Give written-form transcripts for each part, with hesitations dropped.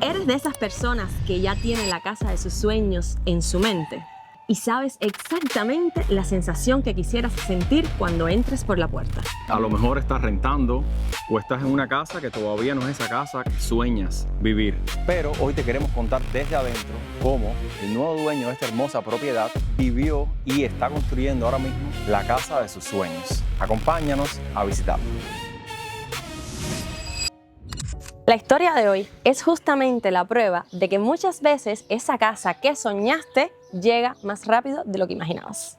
¿Eres de esas personas que ya tienen la casa de sus sueños en su mente y sabes exactamente la sensación que quisieras sentir cuando entres por la puerta? A lo mejor estás rentando o estás en una casa que todavía no es esa casa que sueñas vivir. Pero hoy te queremos contar desde adentro cómo el nuevo dueño de esta hermosa propiedad vivió y está construyendo ahora mismo la casa de sus sueños. Acompáñanos a visitarlo. La historia de hoy es justamente la prueba de que muchas veces esa casa que soñaste llega más rápido de lo que imaginabas.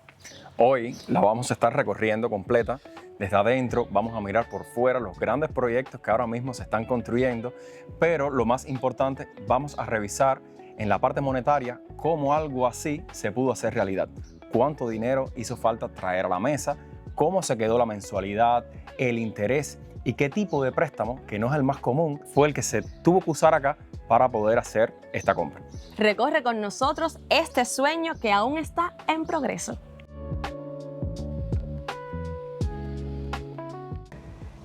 Hoy la vamos a estar recorriendo completa. Desde adentro vamos a mirar por fuera los grandes proyectos que ahora mismo se están construyendo, pero lo más importante, vamos a revisar en la parte monetaria cómo algo así se pudo hacer realidad. Cuánto dinero hizo falta traer a la mesa, cómo se quedó la mensualidad, el interés y qué tipo de préstamo, que no es el más común, fue el que se tuvo que usar acá para poder hacer esta compra. Recorre con nosotros este sueño que aún está en progreso.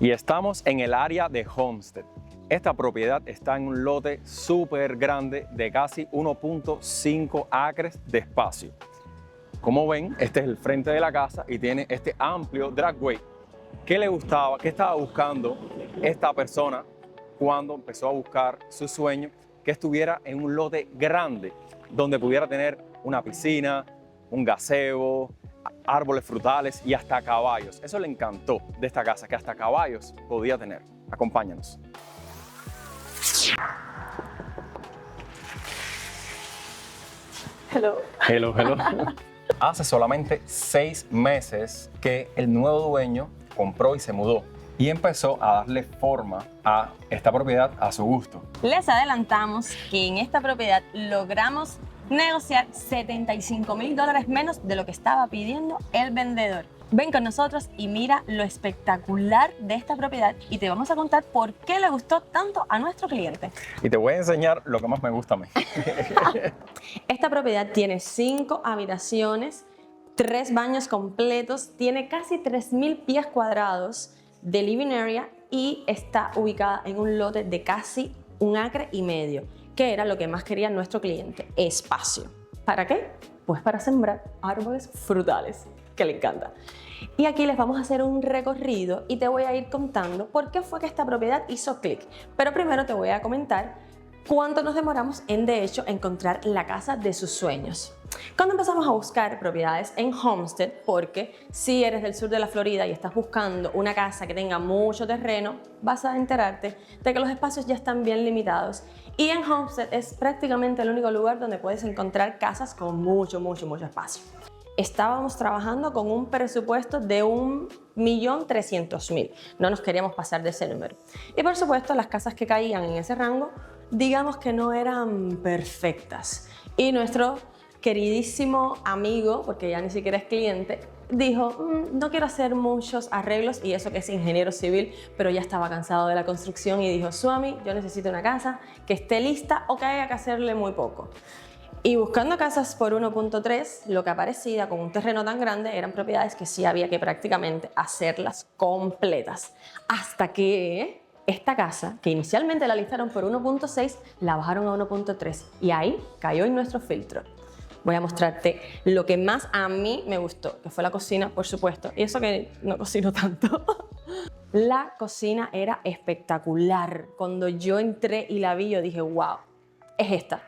Y estamos en el área de Homestead. Esta propiedad está en un lote súper grande de casi 1.5 acres de espacio. Como ven, este es el frente de la casa y tiene este amplio driveway. ¿Qué le gustaba? ¿Qué estaba buscando esta persona cuando empezó a buscar su sueño? Que estuviera en un lote grande donde pudiera tener una piscina, un gazebo, árboles frutales y hasta caballos. Eso le encantó de esta casa, que hasta caballos podía tener. Acompáñanos. Hello. Hello, hello. Hace solamente 6 meses que el nuevo dueño compró y se mudó y empezó a darle forma a esta propiedad a su gusto. Les adelantamos que en esta propiedad logramos negociar $75,000 menos de lo que estaba pidiendo el vendedor. Ven con nosotros y mira lo espectacular de esta propiedad y te vamos a contar por qué le gustó tanto a nuestro cliente. Y te voy a enseñar lo que más me gusta a mí. Esta propiedad tiene 5 habitaciones, 3 baños completos, tiene casi 3,000 pies cuadrados de living area y está ubicada en un lote de casi 1,5 acres, que era lo que más quería nuestro cliente, espacio. ¿Para qué? Pues para sembrar árboles frutales, que le encanta. Y aquí les vamos a hacer un recorrido y te voy a ir contando por qué fue que esta propiedad hizo clic. Pero primero te voy a comentar cuánto nos demoramos en, de hecho, encontrar la casa de sus sueños. Cuando empezamos a buscar propiedades en Homestead, porque si eres del sur de la Florida y estás buscando una casa que tenga mucho terreno, vas a enterarte de que los espacios ya están bien limitados. Y en Homestead es prácticamente el único lugar donde puedes encontrar casas con mucho espacio. Estábamos trabajando con un presupuesto de $1,300,000. No nos queríamos pasar de ese número. Y por supuesto, las casas que caían en ese rango, digamos que no eran perfectas. Y nuestro queridísimo amigo, porque ya ni siquiera es cliente, dijo, no quiero hacer muchos arreglos, y eso que es ingeniero civil, pero ya estaba cansado de la construcción y dijo, Swami, yo necesito una casa que esté lista o que haya que hacerle muy poco. Y buscando casas por 1.3, lo que aparecía con un terreno tan grande eran propiedades que sí había que prácticamente hacerlas completas. Hasta que esta casa, que inicialmente la listaron por 1.6, la bajaron a 1.3 y ahí cayó en nuestro filtro. Voy a mostrarte lo que más a mí me gustó, que fue la cocina, por supuesto, y eso que no cocino tanto. La cocina era espectacular. Cuando yo entré y la vi, yo dije, wow, es esta.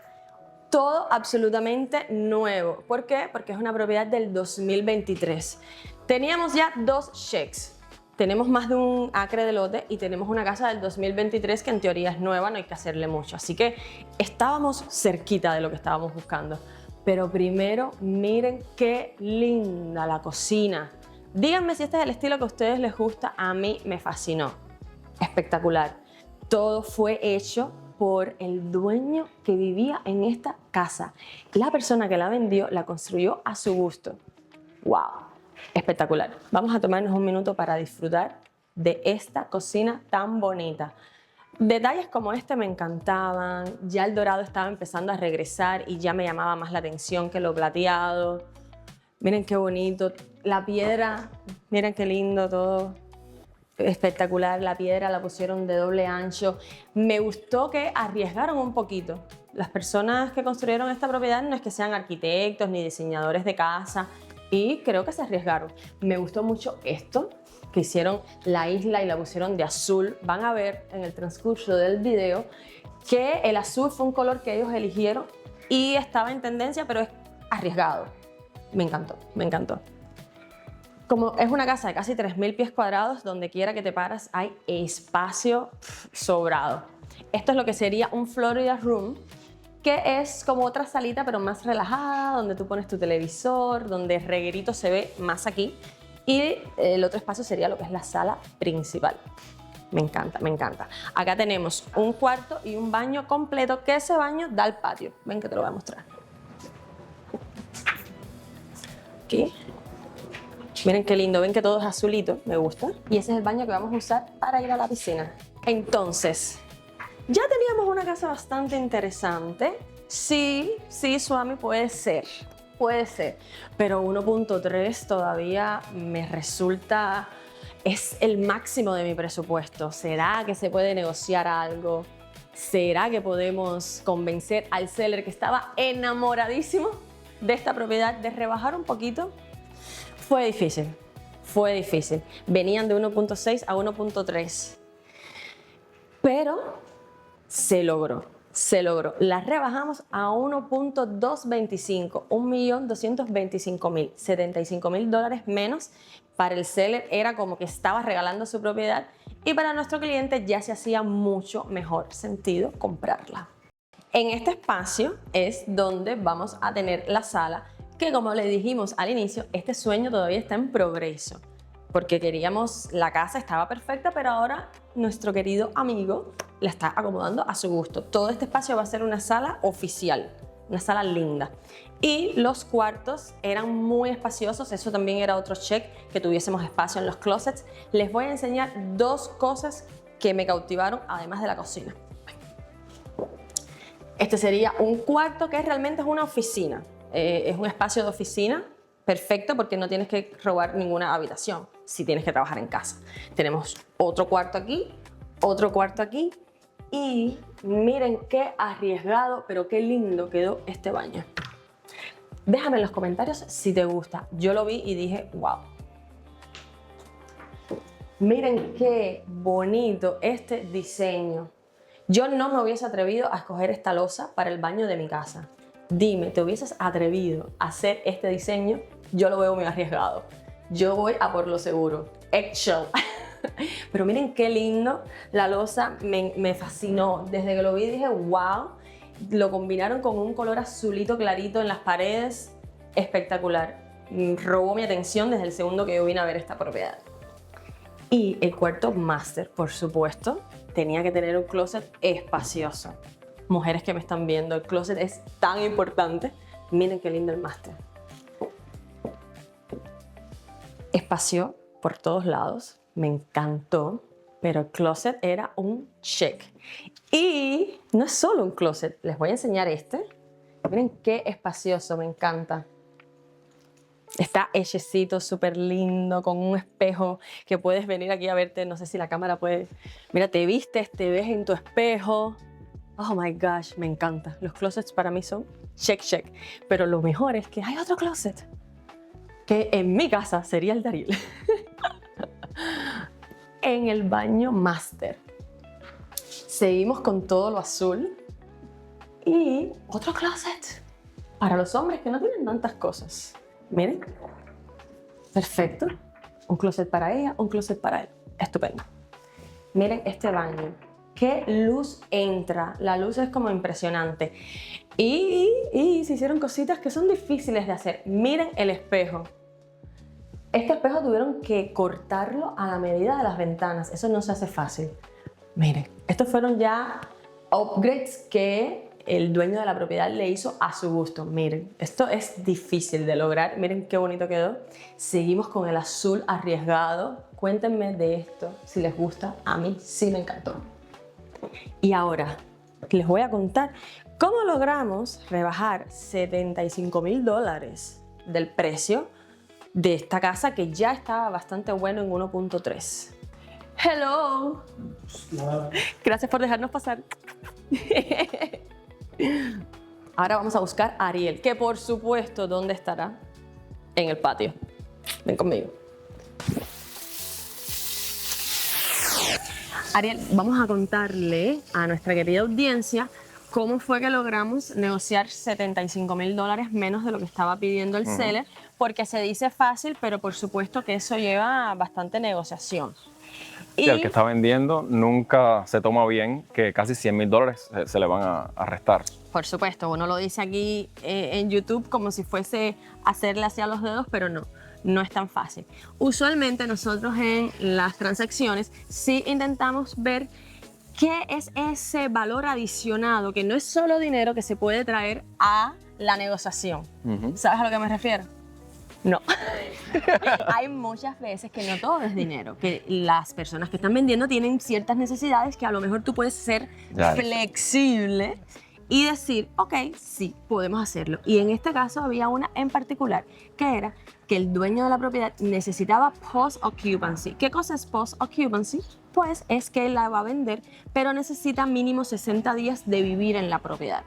Todo absolutamente nuevo. ¿Por qué? Porque es una propiedad del 2023. Teníamos ya 2 cheques. Tenemos más de 1 acre de lote y tenemos una casa del 2023 que en teoría es nueva, no hay que hacerle mucho. Así que estábamos cerquita de lo que estábamos buscando. Pero primero, miren qué linda la cocina. Díganme si este es el estilo que a ustedes les gusta. A mí me fascinó. Espectacular. Todo fue hecho por el dueño que vivía en esta casa. La persona que la vendió la construyó a su gusto. ¡Wow! Espectacular. Vamos a tomarnos un minuto para disfrutar de esta cocina tan bonita. Detalles como este me encantaban. Ya el dorado estaba empezando a regresar y ya me llamaba más la atención que lo plateado. Miren qué bonito. La piedra, miren qué lindo todo. espectacular, la piedra la pusieron de doble ancho. Me gustó que arriesgaron un poquito. Las personas que construyeron esta propiedad no es que sean arquitectos ni diseñadores de casa y creo que se arriesgaron. Me gustó mucho esto, que hicieron la isla y la pusieron de azul. Van a ver en el transcurso del video que el azul fue un color que ellos eligieron y estaba en tendencia, pero es arriesgado. Me encantó, me encantó. Como es una casa de casi 3.000 pies cuadrados, donde quiera que te paras hay espacio sobrado. Esto es lo que sería un Florida Room, que es como otra salita pero más relajada, donde tú pones tu televisor, donde el reguerito se ve más aquí. Y el otro espacio sería lo que es la sala principal. Me encanta, me encanta. Acá tenemos un cuarto y un baño completo, que ese baño da al patio. Ven que te lo voy a mostrar. Aquí. Miren qué lindo, ven que todo es azulito, me gusta. Y ese es el baño que vamos a usar para ir a la piscina. Entonces, ya teníamos una casa bastante interesante. Sí, Swami, puede ser. Puede ser, pero 1.3 todavía me resulta, es el máximo de mi presupuesto. ¿Será que se puede negociar algo? ¿Será que podemos convencer al seller que estaba enamoradísimo de esta propiedad de rebajar un poquito? Fue difícil, fue difícil. Venían de 1.6 a 1.3, pero se logró. Se logró. La rebajamos a 1.225, 1.225.000, $75.000 menos. Para el seller era como que estaba regalando su propiedad y para nuestro cliente ya se hacía mucho mejor sentido comprarla. En este espacio es donde vamos a tener la sala, que como le dijimos al inicio, este sueño todavía está en progreso. Porque queríamos, la casa estaba perfecta, pero ahora nuestro querido amigo la está acomodando a su gusto. Todo este espacio va a ser una sala oficial, una sala linda. Y los cuartos eran muy espaciosos, eso también era otro check, que tuviésemos espacio en los closets. Les voy a enseñar dos cosas que me cautivaron, además de la cocina. Este sería un cuarto que realmente es una oficina, es un espacio de oficina. Perfecto, porque no tienes que robar ninguna habitación si tienes que trabajar en casa. Tenemos otro cuarto aquí y miren qué arriesgado, pero qué lindo quedó este baño. Déjame en los comentarios si te gusta. Yo lo vi y dije, wow. Miren qué bonito este diseño. Yo no me hubiese atrevido a escoger esta losa para el baño de mi casa. Dime, ¿te hubieses atrevido a hacer este diseño? Yo lo veo muy arriesgado. Yo voy a por lo seguro. Eggshell. Pero miren qué lindo. La losa me fascinó. Desde que lo vi dije, wow. Lo combinaron con un color azulito clarito en las paredes. Espectacular. Robó mi atención desde el segundo que yo vine a ver esta propiedad. Y el cuarto master, por supuesto, tenía que tener un closet espacioso. Mujeres que me están viendo, el closet es tan importante. Miren qué lindo el máster. Espacio por todos lados, me encantó, pero el closet era un check. Y no es solo un closet, les voy a enseñar este. Miren qué espacioso, me encanta. Está hechecito, súper lindo, con un espejo que puedes venir aquí a verte. No sé si la cámara puede... Mira, te vistes, te ves en tu espejo. Oh my gosh, me encanta. Los closets para mí son check, check. Pero lo mejor es que hay otro closet que en mi casa sería el de Ariel. En el baño master. Seguimos con todo lo azul. Y otro closet para los hombres que no tienen tantas cosas. Miren. Perfecto. Un closet para ella, un closet para él. Estupendo. Miren este baño. Qué luz entra, la luz es como impresionante. Y se hicieron cositas que son difíciles de hacer. Miren el espejo. Este espejo tuvieron que cortarlo a la medida de las ventanas. Eso no se hace fácil. Miren, estos fueron ya upgrades que el dueño de la propiedad le hizo a su gusto. Miren, esto es difícil de lograr. Miren qué bonito quedó. Seguimos con el azul arriesgado. Cuéntenme de esto si les gusta. A mí sí me encantó. Y ahora les voy a contar cómo logramos rebajar $75.000 del precio de esta casa que ya estaba bastante bueno en 1.3. Hello. Gracias por dejarnos pasar. Ahora vamos a buscar a Ariel, que por supuesto, ¿dónde estará? En el patio. Ven conmigo. Ariel, vamos a contarle a nuestra querida audiencia cómo fue que logramos negociar $75,000 menos de lo que estaba pidiendo el seller, porque se dice fácil, pero por supuesto que eso lleva bastante negociación. Y el que está vendiendo nunca se toma bien que casi $100,000 se le van a restar. Por supuesto, uno lo dice aquí en YouTube como si fuese hacerle hacia los dedos, pero no es tan fácil. Usualmente nosotros en las transacciones sí intentamos ver qué es ese valor adicionado, que no es solo dinero que se puede traer a la negociación. ¿Sabes a lo que me refiero? No. Hay muchas veces que no todo es dinero, que las personas que están vendiendo tienen ciertas necesidades que a lo mejor tú puedes ser flexible y decir, ok, sí, podemos hacerlo. Y en este caso había una en particular, que era que el dueño de la propiedad necesitaba post-occupancy. ¿Qué cosa es post-occupancy? Pues es que él la va a vender, pero necesita mínimo 60 días de vivir en la propiedad.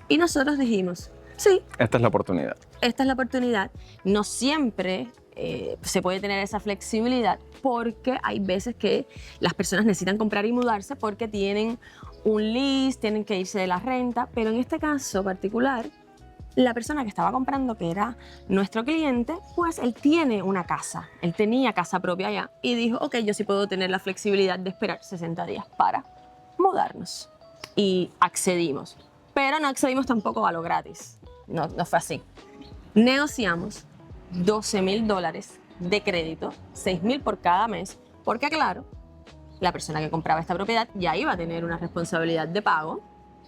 Y nosotros dijimos, sí. Esta es la oportunidad. Esta es la oportunidad. No siempre se puede tener esa flexibilidad porque hay veces que las personas necesitan comprar y mudarse porque tienen un lease, tienen que irse de la renta, pero en este caso particular, la persona que estaba comprando, que era nuestro cliente, pues él tiene una casa, él tenía casa propia allá y dijo, ok, yo sí puedo tener la flexibilidad de esperar 60 días para mudarnos. Y accedimos, pero no accedimos tampoco a lo gratis, no fue así. Negociamos $12,000 de crédito, $6,000 por cada mes, porque claro, la persona que compraba esta propiedad ya iba a tener una responsabilidad de pago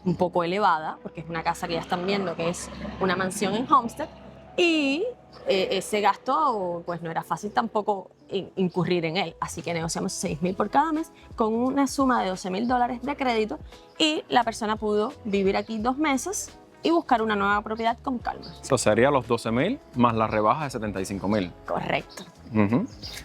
un poco elevada, porque es una casa que ya están viendo que es una mansión en Homestead, y ese gasto pues no era fácil tampoco incurrir en él, así que negociamos $6,000 por cada mes con una suma de $12,000 de crédito y la persona pudo vivir aquí 2 meses y buscar una nueva propiedad con calma. Eso sería los $12,000 más la rebaja de $75,000. Correcto.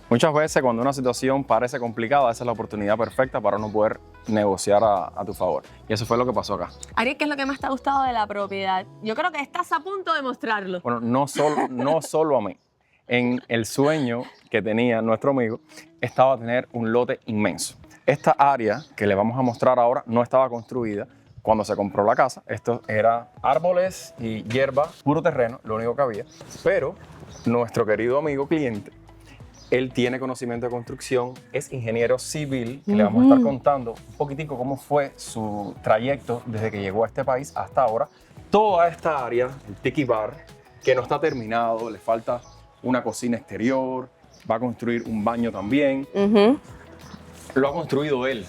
Muchas veces cuando una situación parece complicada, esa es la oportunidad perfecta para no poder negociar a tu favor. Y eso fue lo que pasó acá. Ariel, ¿qué es lo que más te ha gustado de la propiedad? Yo creo que estás a punto de mostrarlo. Bueno, no solo a mí. En el sueño que tenía nuestro amigo estaba tener un lote inmenso. Esta área que le vamos a mostrar ahora no estaba construida cuando se compró la casa. Esto era árboles y hierba, puro terreno, lo único que había. Pero nuestro querido amigo cliente, él tiene conocimiento de construcción, es ingeniero civil, que le vamos a estar contando un poquitico cómo fue su trayecto desde que llegó a este país hasta ahora. Toda esta área, el Tiki Bar, que no está terminado, le falta una cocina exterior, va a construir un baño también. Lo ha construido él.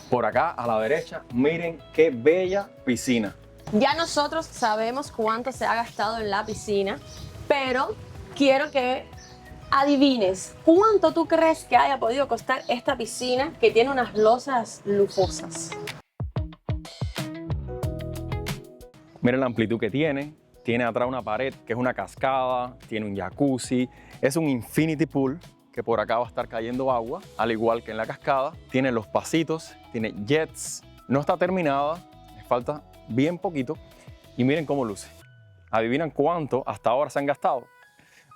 Por acá a la derecha, miren qué bella piscina. Ya nosotros sabemos cuánto se ha gastado en la piscina, pero quiero que adivines cuánto tú crees que haya podido costar esta piscina que tiene unas losas lujosas. Miren la amplitud que tiene atrás una pared que es una cascada, tiene un jacuzzi, es un infinity pool que por acá va a estar cayendo agua, al igual que en la cascada. Tiene los pasitos, tiene jets, no está terminada, le falta bien poquito y miren cómo luce. ¿Adivinan cuánto hasta ahora se han gastado?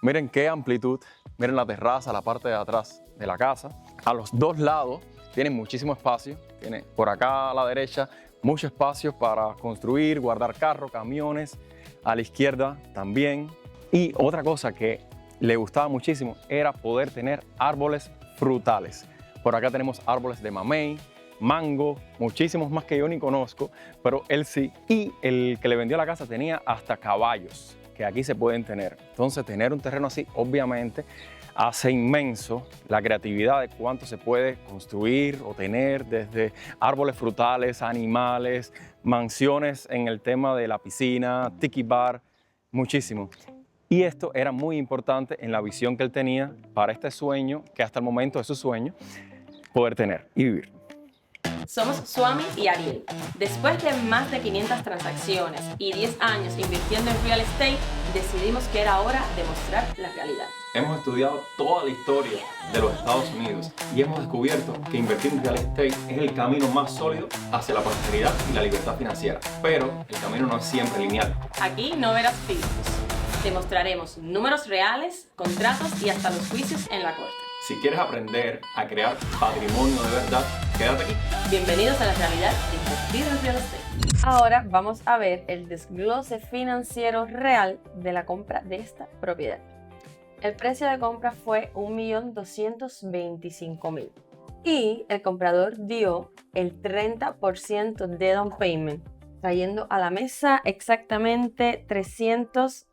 Miren qué amplitud, miren la terraza, la parte de atrás de la casa. A los dos lados tiene muchísimo espacio, tiene por acá a la derecha mucho espacio para construir, guardar carros, camiones, a la izquierda también. Y otra cosa que le gustaba muchísimo era poder tener árboles frutales. Por acá tenemos árboles de mamey, mango, muchísimos más que yo ni conozco, pero él sí. Y el que le vendió la casa tenía hasta caballos, que aquí se pueden tener. Entonces tener un terreno así obviamente hace inmenso la creatividad de cuánto se puede construir o tener, desde árboles frutales, animales, mansiones en el tema de la piscina, tiki bar, muchísimo. Y esto era muy importante en la visión que él tenía para este sueño, que hasta el momento es su sueño, poder tener y vivir. Somos Swami y Ariel. Después de más de 500 transacciones y 10 años invirtiendo en real estate, decidimos que era hora de mostrar la realidad. Hemos estudiado toda la historia de los Estados Unidos y hemos descubierto que invertir en real estate es el camino más sólido hacia la prosperidad y la libertad financiera. Pero el camino no es siempre lineal. Aquí no verás filtros. Te mostraremos números reales, contratos y hasta los juicios en la corte. Si quieres aprender a crear patrimonio de verdad, quédate aquí. Bienvenidos a la realidad de invertir en real estate. Ahora vamos a ver el desglose financiero real de la compra de esta propiedad. El precio de compra fue $1.225.000 y el comprador dio el 30% de down payment, trayendo a la mesa exactamente $367.500.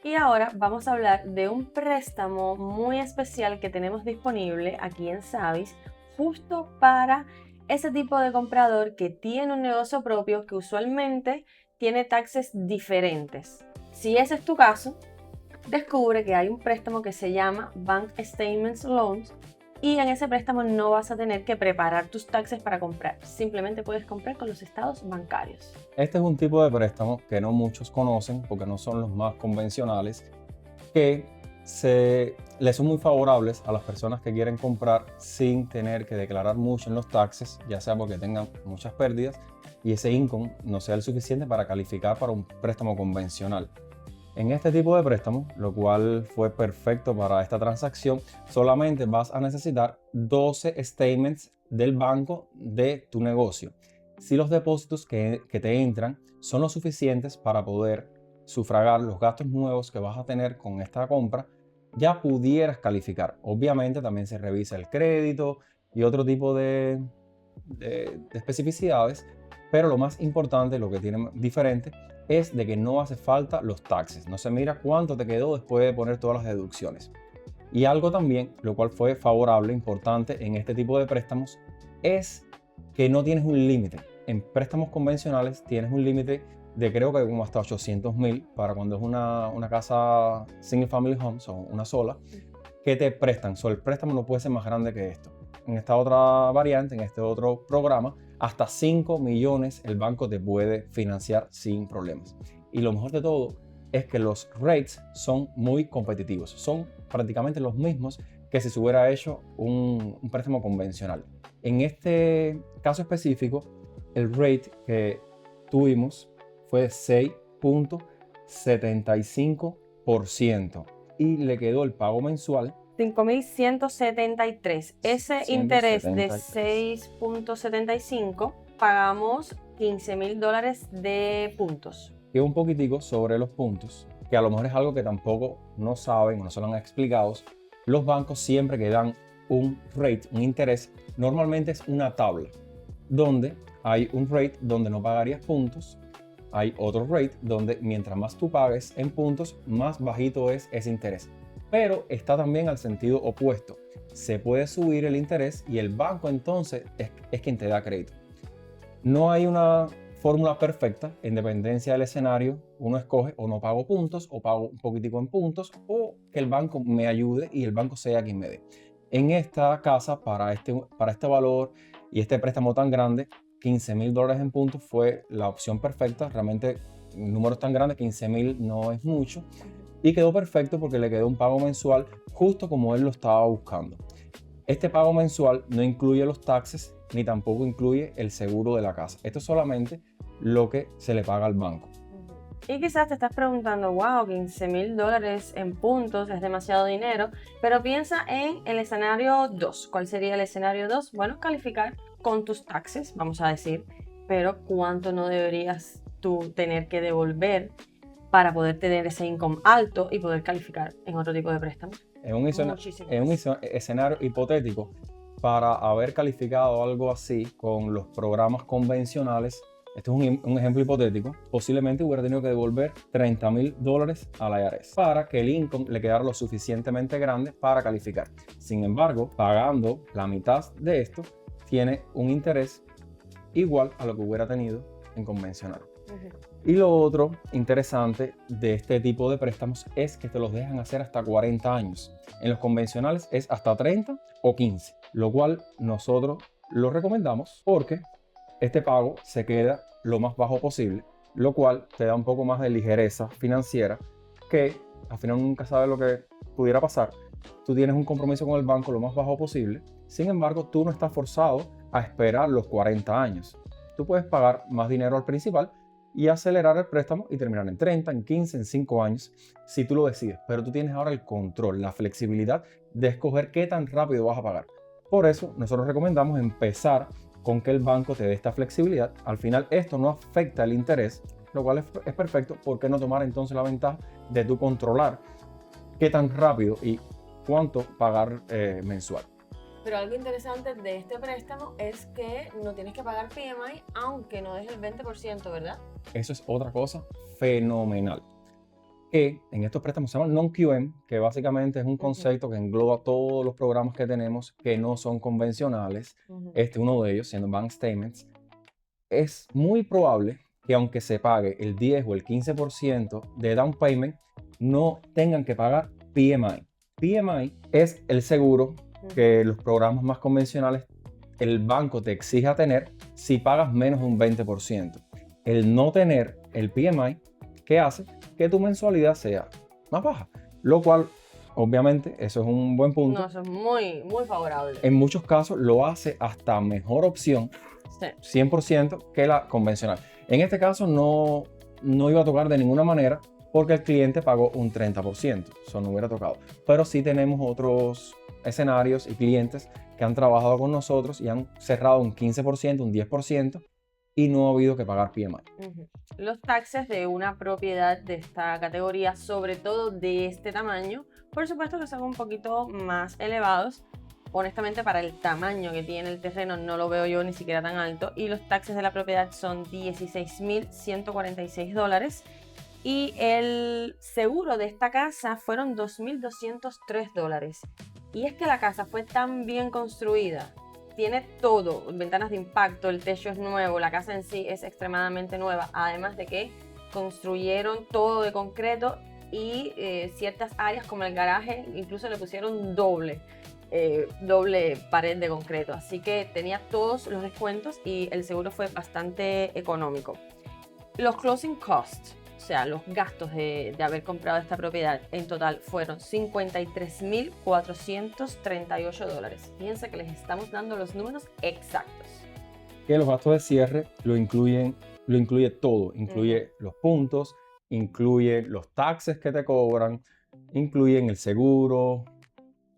Y ahora vamos a hablar de un préstamo muy especial que tenemos disponible aquí en Savis, justo para ese tipo de comprador que tiene un negocio propio que usualmente tiene taxes diferentes. Si ese es tu caso, descubre que hay un préstamo que se llama Bank Statements Loans y en ese préstamo no vas a tener que preparar tus taxes para comprar. Simplemente puedes comprar con los estados bancarios. Este es un tipo de préstamo que no muchos conocen porque no son los más convencionales, que les son muy favorables a las personas que quieren comprar sin tener que declarar mucho en los taxes, ya sea porque tengan muchas pérdidas y ese income no sea el suficiente para calificar para un préstamo convencional. En este tipo de préstamo, lo cual fue perfecto para esta transacción, solamente vas a necesitar 12 statements del banco de tu negocio. Si los depósitos que te entran son lo suficientes para poder sufragar los gastos nuevos que vas a tener con esta compra, ya pudieras calificar. Obviamente también se revisa el crédito y otro tipo de especificidades, pero lo más importante, lo que tiene diferente, es de que no hace falta los taxes. No se mira cuánto te quedó después de poner todas las deducciones. Y algo también, lo cual fue favorable, importante en este tipo de préstamos, es que no tienes un límite. En préstamos convencionales tienes un límite de creo que como hasta $800,000 para cuando es una casa single family home, o una sola, que te prestan. El préstamo no puede ser más grande que esto. En esta otra variante, en este otro programa, hasta 5 millones el banco te puede financiar sin problemas. Y lo mejor de todo es que los rates son muy competitivos. Son prácticamente los mismos que si se hubiera hecho un préstamo convencional. En este caso específico, el rate que tuvimos fue 6.75% y le quedó el pago mensual $5.173. Ese interés de 6.75 pagamos $15.000 de puntos. Y un poquitico sobre los puntos, que a lo mejor es algo que tampoco no saben o no se lo han explicado. Los bancos siempre que dan un rate, un interés, normalmente es una tabla donde hay un rate donde no pagarías puntos, hay otro rate donde mientras más tú pagues en puntos, más bajito es ese interés. Pero está también al sentido opuesto. Se puede subir el interés y el banco entonces es quien te da crédito. No hay una fórmula perfecta, en dependencia del escenario. Uno escoge o no pago puntos o pago un poquitico en puntos o que el banco me ayude y el banco sea quien me dé. En esta casa, para este valor y este préstamo tan grande, $15.000 en puntos fue la opción perfecta. Realmente números tan grandes, 15.000 no es mucho. Y quedó perfecto porque le quedó un pago mensual justo como él lo estaba buscando. Este pago mensual no incluye los taxes ni tampoco incluye el seguro de la casa. Esto es solamente lo que se le paga al banco. Y quizás te estás preguntando, wow, $15.000 en puntos es demasiado dinero, pero piensa en el escenario 2. ¿Cuál sería el escenario 2? Bueno, calificar con tus taxes, vamos a decir, pero ¿cuánto no deberías tú tener que devolver para poder tener ese income alto y poder calificar en otro tipo de préstamos? En un escenario hipotético, para haber calificado algo así con los programas convencionales, este es un ejemplo hipotético, posiblemente hubiera tenido que devolver $30.000 a la IRS para que el income le quedara lo suficientemente grande para calificar. Sin embargo, pagando la mitad de esto, tiene un interés igual a lo que hubiera tenido en convencional. Y lo otro interesante de este tipo de préstamos es que te los dejan hacer hasta 40 años. En los convencionales es hasta 30 o 15, lo cual nosotros lo recomendamos porque este pago se queda lo más bajo posible, lo cual te da un poco más de ligereza financiera, que al final nunca sabes lo que pudiera pasar. Tú tienes un compromiso con el banco lo más bajo posible, sin embargo tú no estás forzado a esperar los 40 años. Tú puedes pagar más dinero al principal y acelerar el préstamo y terminar en 30, en 15, en 5 años, si tú lo decides. Pero tú tienes ahora el control, la flexibilidad de escoger qué tan rápido vas a pagar. Por eso nosotros recomendamos empezar con que el banco te dé esta flexibilidad. Al final esto no afecta el interés, lo cual es perfecto. ¿Por qué no tomar entonces la ventaja de tú controlar qué tan rápido y cuánto pagar mensual? Pero algo interesante de este préstamo es que no tienes que pagar PMI aunque no dejes el 20%, ¿verdad? Eso es otra cosa fenomenal. Que en estos préstamos se llaman non-QM, que básicamente es un concepto que engloba todos los programas que tenemos que no son convencionales. Este es uno de ellos, siendo Bank Statements. Es muy probable que aunque se pague el 10 o el 15% de down payment, no tengan que pagar PMI. PMI es el seguro que los programas más convencionales el banco te exige tener si pagas menos de un 20%. El no tener el PMI, ¿qué hace? Que tu mensualidad sea más baja, lo cual obviamente eso es un buen punto. No, eso es muy, muy favorable. En muchos casos lo hace hasta mejor opción, sí, 100% que la convencional. En este caso no iba a tocar de ninguna manera porque el cliente pagó un 30%, eso no hubiera tocado. Pero sí tenemos otros escenarios y clientes que han trabajado con nosotros y han cerrado un 15%, un 10%, y no ha habido que pagar PMI. Los taxes de una propiedad de esta categoría, sobre todo de este tamaño, por supuesto que son un poquito más elevados. Honestamente, para el tamaño que tiene el terreno no lo veo yo ni siquiera tan alto, y los taxes de la propiedad son $16,146 y el seguro de esta casa fueron $2,203. Y es que la casa fue tan bien construida, tiene todo, ventanas de impacto, el techo es nuevo, la casa en sí es extremadamente nueva, además de que construyeron todo de concreto y ciertas áreas como el garaje incluso le pusieron doble pared de concreto, así que tenía todos los descuentos y el seguro fue bastante económico. Los closing costs, o sea, los gastos de haber comprado esta propiedad en total fueron $53,438. Fíjense que les estamos dando los números exactos. Que los gastos de cierre lo incluye todo, incluye los puntos, incluye los taxes que te cobran, incluyen el seguro,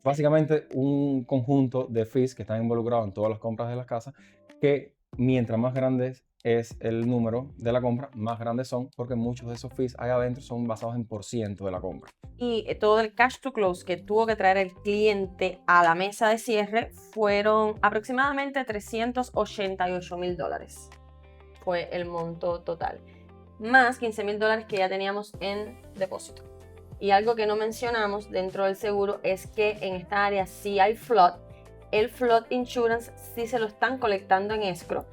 básicamente un conjunto de fees que están involucrados en todas las compras de las casas, que mientras más grandes es el número de la compra, más grandes son, porque muchos de esos fees ahí adentro son basados en % de la compra. Y todo el cash to close que tuvo que traer el cliente a la mesa de cierre fueron aproximadamente $388,000. Fue el monto total, más $15,000 que ya teníamos en depósito. Y algo que no mencionamos dentro del seguro es que en esta área sí hay flood. El flood insurance sí se lo están colectando en escrow.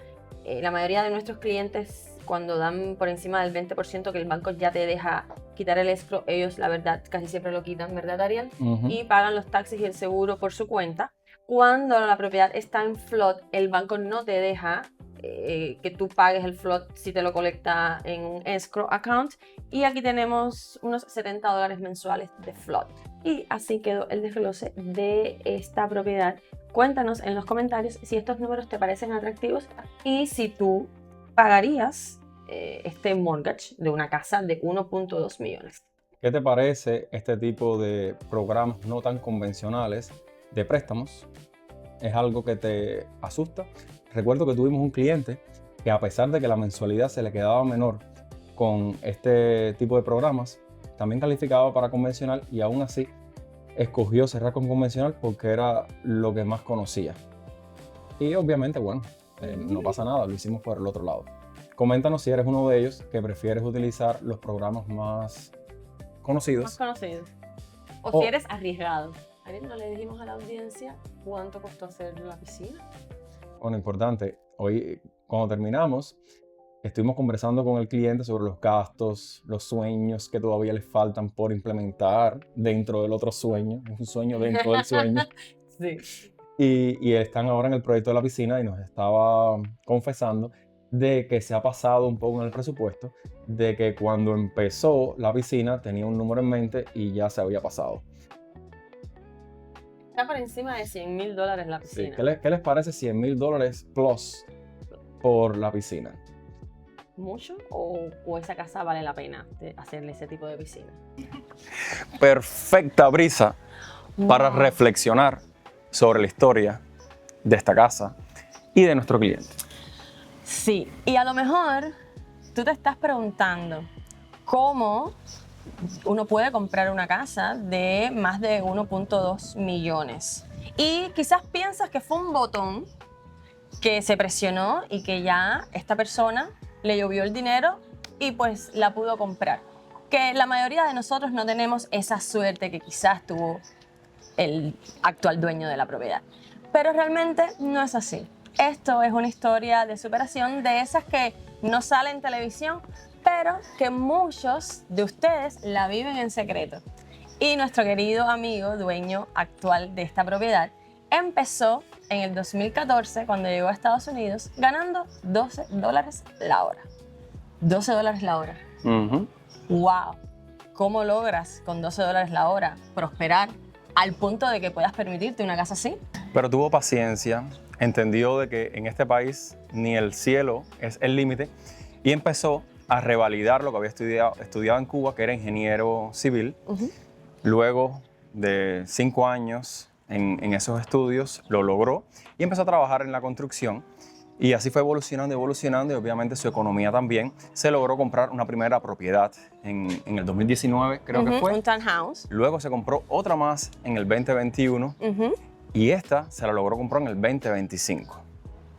La mayoría de nuestros clientes, cuando dan por encima del 20% que el banco ya te deja quitar el escrow, ellos la verdad casi siempre lo quitan, ¿verdad, Ariel? Y pagan los taxes y el seguro por su cuenta. Cuando la propiedad está en flood, el banco no te deja que tú pagues el flood si te lo colecta en un escrow account, y aquí tenemos unos $70 mensuales de flood. Y así quedó el desglose de esta propiedad. Cuéntanos en los comentarios si estos números te parecen atractivos y si tú pagarías este mortgage de una casa de 1.2 millones. ¿Qué te parece este tipo de programas no tan convencionales de préstamos? ¿Es algo que te asusta? Recuerdo que tuvimos un cliente que, a pesar de que la mensualidad se le quedaba menor con este tipo de programas, también calificaba para convencional y aún así escogió cerrar con convencional porque era lo que más conocía. Y obviamente, bueno, no pasa nada, lo hicimos por el otro lado. Coméntanos si eres uno de ellos que prefieres utilizar los programas más conocidos. O si eres arriesgado. ¿No le dijimos a la audiencia cuánto costó hacer la piscina? Bueno, importante. Hoy, cuando terminamos, estuvimos conversando con el cliente sobre los gastos, los sueños que todavía les faltan por implementar dentro del otro sueño, un sueño dentro del sueño. Sí. y están ahora en el proyecto de la piscina y nos estaba confesando de que se ha pasado un poco en el presupuesto, de que cuando empezó la piscina tenía un número en mente y ya se había pasado. Está por encima de $100,000 la Sí, piscina. ¿qué les parece $100,000 plus por la piscina? ¿Mucho o esa casa vale la pena de hacerle ese tipo de piscina? Perfecta brisa para Wow. reflexionar sobre la historia de esta casa y de nuestro cliente. Sí, y a lo mejor tú te estás preguntando cómo uno puede comprar una casa de más de 1.2 millones. Y quizás piensas que fue un botón que se presionó y que ya esta persona le llovió el dinero y pues la pudo comprar. Que la mayoría de nosotros no tenemos esa suerte que quizás tuvo el actual dueño de la propiedad. Pero realmente no es así. Esto es una historia de superación de esas que no salen en televisión, pero que muchos de ustedes la viven en secreto. Y nuestro querido amigo, dueño actual de esta propiedad, empezó en el 2014, cuando llegó a Estados Unidos, ganando $12 la hora. $12 la hora. ¡Wow! ¿Cómo logras con $12 la hora prosperar al punto de que puedas permitirte una casa así? Pero tuvo paciencia, entendió de que en este país ni el cielo es el límite y empezó a revalidar lo que había estudiado en Cuba, que era ingeniero civil. Luego de 5 años en esos estudios lo logró y empezó a trabajar en la construcción. Y así fue evolucionando y obviamente su economía también. Se logró comprar una primera propiedad en el 2019, creo que fue. Un townhouse. Luego se compró otra más en el 2021 y esta se la logró comprar en el 2025.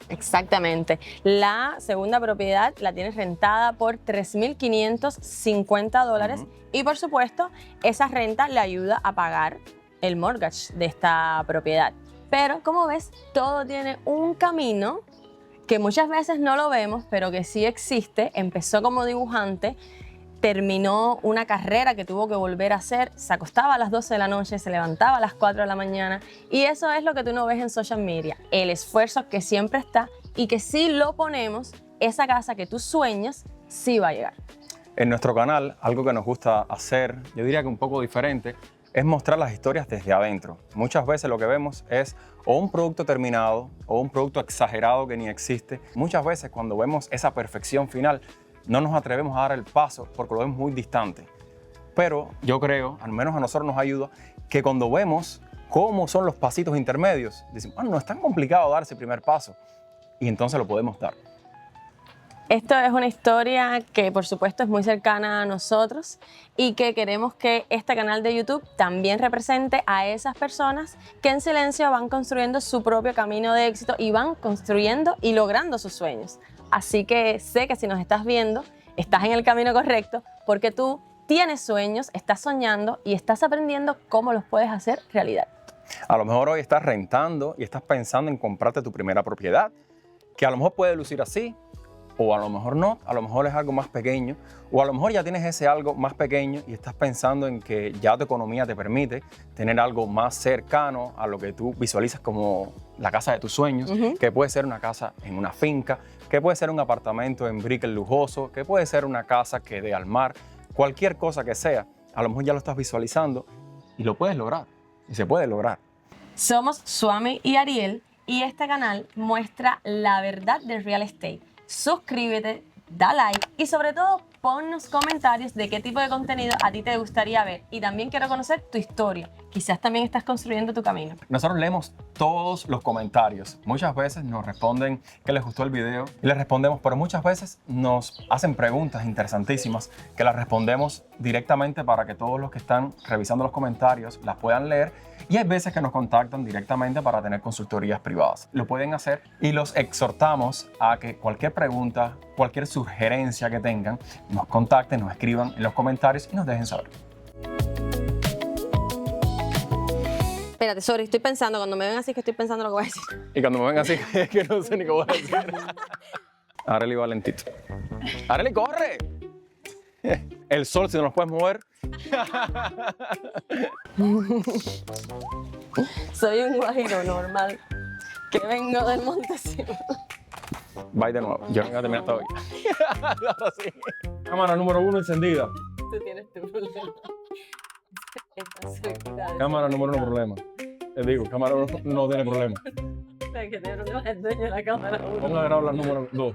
Exactamente. La segunda propiedad la tienes rentada por $3,550 y por supuesto esa renta le ayuda a pagar el mortgage de esta propiedad. Pero como ves, todo tiene un camino que muchas veces no lo vemos, pero que sí existe. Empezó como dibujante, terminó una carrera que tuvo que volver a hacer, se acostaba a las 12 de la noche, se levantaba a las 4 de la mañana y eso es lo que tú no ves en social media, el esfuerzo que siempre está y que si lo ponemos, esa casa que tú sueñas sí va a llegar. En nuestro canal, algo que nos gusta hacer, yo diría que un poco diferente, es mostrar las historias desde adentro. Muchas veces lo que vemos es o un producto terminado o un producto exagerado que ni existe. Muchas veces cuando vemos esa perfección final, no nos atrevemos a dar el paso porque lo vemos muy distante. Pero yo creo, al menos a nosotros nos ayuda, que cuando vemos cómo son los pasitos intermedios, decimos, no es tan complicado dar ese primer paso. Y entonces lo podemos dar. Esto es una historia que por supuesto es muy cercana a nosotros y que queremos que este canal de YouTube también represente a esas personas que en silencio van construyendo su propio camino de éxito y van construyendo y logrando sus sueños. Así que sé que si nos estás viendo, estás en el camino correcto porque tú tienes sueños, estás soñando y estás aprendiendo cómo los puedes hacer realidad. A lo mejor hoy estás rentando y estás pensando en comprarte tu primera propiedad, que a lo mejor puede lucir así, o a lo mejor no, a lo mejor es algo más pequeño, o a lo mejor ya tienes ese algo más pequeño y estás pensando en que ya tu economía te permite tener algo más cercano a lo que tú visualizas como la casa de tus sueños, que puede ser una casa en una finca, que puede ser un apartamento en Brickell lujoso, que puede ser una casa que dé al mar, cualquier cosa que sea, a lo mejor ya lo estás visualizando y lo puedes lograr, y se puede lograr. Somos Swami y Ariel y este canal muestra la verdad del real estate. Suscríbete, da like y sobre todo ponnos comentarios de qué tipo de contenido a ti te gustaría ver y también quiero conocer tu historia. Quizás también estás construyendo tu camino. Nosotros leemos todos los comentarios. Muchas veces nos responden que les gustó el video y les respondemos, pero muchas veces nos hacen preguntas interesantísimas que las respondemos directamente para que todos los que están revisando los comentarios las puedan leer. Y hay veces que nos contactan directamente para tener consultorías privadas. Lo pueden hacer y los exhortamos a que cualquier pregunta, cualquier sugerencia que tengan, nos contacten, nos escriban en los comentarios y nos dejen saber. Espérate, sorry, estoy pensando, cuando me ven así que estoy pensando lo que voy a decir. Y cuando me ven así, es que no sé ni qué voy a decir. Arely va lentito. ¡Arely, corre! El sol, si no nos puedes mover. Soy un guajiro normal que vengo del Montesino. Bye de nuevo. Yo vengo a terminar todavía. Ahora sí. Cámara número 1 encendida. Tú tienes tu problema. Estás segura de Cámara número 1 problema. Te digo, cámara 1 no tiene problema. que tiene problemas el dueño de la cámara. Ponga a grabar la número 2.